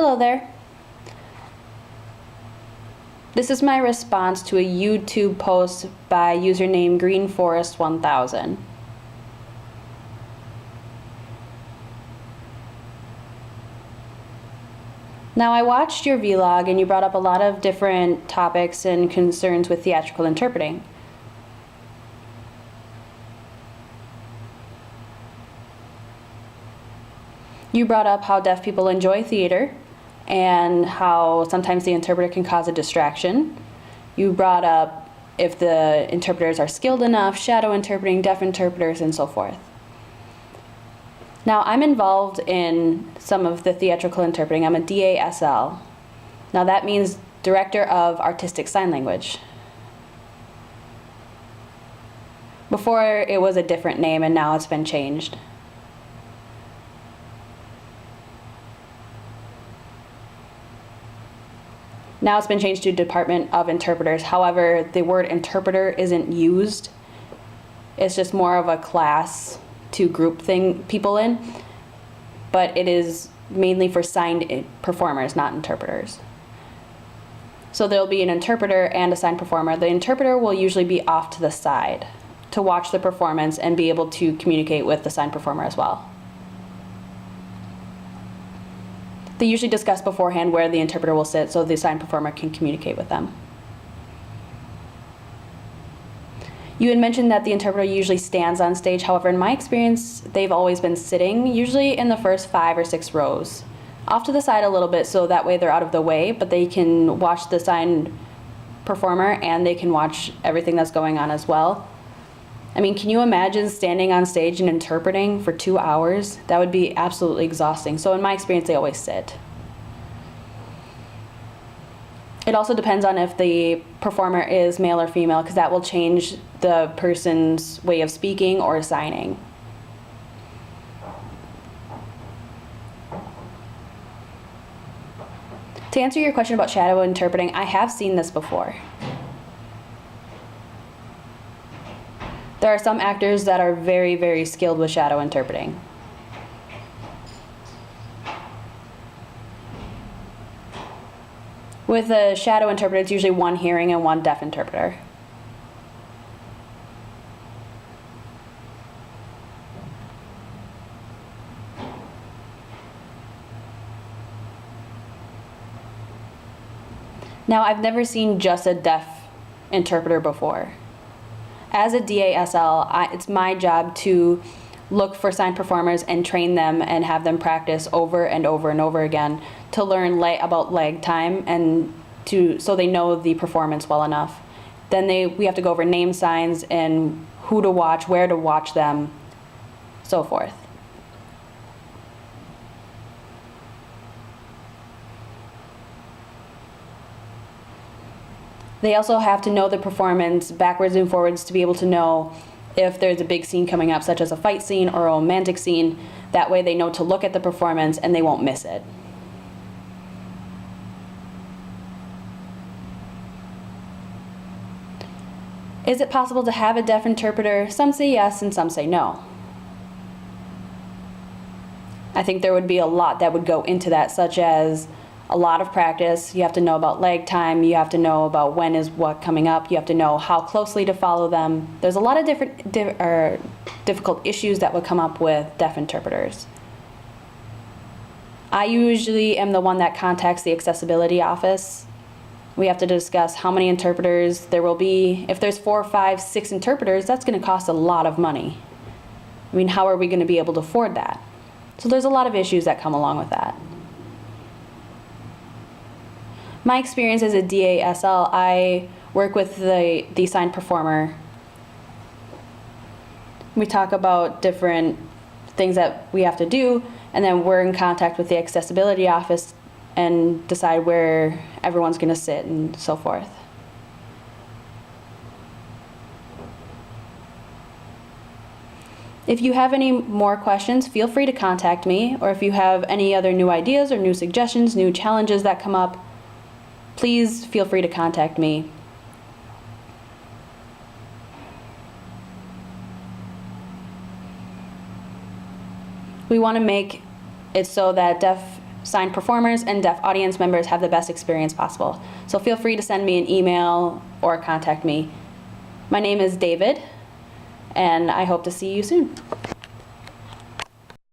Hello there. This is my response to a YouTube post by username greenforest1000. Now, I watched your vlog and you brought up a lot of different topics and concerns with theatrical interpreting. You brought up how deaf people enjoy theater and how sometimes the interpreter can cause a distraction. You brought up if the interpreters are skilled enough, shadow interpreting, deaf interpreters, and so forth. Now, I'm involved in some of the theatrical interpreting. I'm a DASL. Now, that means Director of Artistic Sign Language. Before, it was a different name, and now it's been changed. Now it's been changed to Department of Interpreters. However, the word interpreter isn't used. It's just more of a class to group people in, but it is mainly for signed performers, not interpreters. So there'll be an interpreter and a signed performer. The interpreter will usually be off to the side to watch the performance and be able to communicate with the signed performer as well. They usually discuss beforehand where the interpreter will sit so the signed performer can communicate with them. You had mentioned that the interpreter usually stands on stage. However, in my experience, they've always been sitting, usually in the first 5 or 6 rows. Off to the side a little bit so that way they're out of the way, but they can watch the signed performer and they can watch everything that's going on as well. I mean, can you imagine standing on stage and interpreting for 2 hours? That would be absolutely exhausting. So in my experience, they always sit. It also depends on if the performer is male or female, because that will change the person's way of speaking or signing. To answer your question about shadow interpreting, I have seen this before. There are some actors that are very, very skilled with shadow interpreting. With a shadow interpreter, it's usually one hearing and one deaf interpreter. Now, I've never seen just a deaf interpreter before. As a DASL, it's my job to look for signed performers and train them and have them practice over and over and over again to learn about lag time and so they know the performance well enough. Then we have to go over name signs and who to watch, where to watch them, so forth. They also have to know the performance backwards and forwards to be able to know if there's a big scene coming up, such as a fight scene or a romantic scene. That way they know to look at the performance and they won't miss it. Is it possible to have a deaf interpreter? Some say yes and some say no. I think there would be a lot that would go into that, such as a lot of practice. You have to know about lag time. You have to know about when is what coming up. You have to know how closely to follow them. There's a lot of difficult issues that would come up with deaf interpreters. I usually am the one that contacts the accessibility office. We have to discuss how many interpreters there will be. If there's 4, 5, 6 interpreters, that's going to cost a lot of money. I mean, how are we going to be able to afford that? So there's a lot of issues that come along with that. My experience as a DASL, I work with the signed performer. We talk about different things that we have to do, and then we're in contact with the accessibility office and decide where everyone's going to sit and so forth. If you have any more questions, feel free to contact me, or if you have any other new ideas or new suggestions, new challenges that come up, please feel free to contact me. We want to make it so that deaf signed performers and deaf audience members have the best experience possible. So feel free to send me an email or contact me. My name is David, and I hope to see you soon.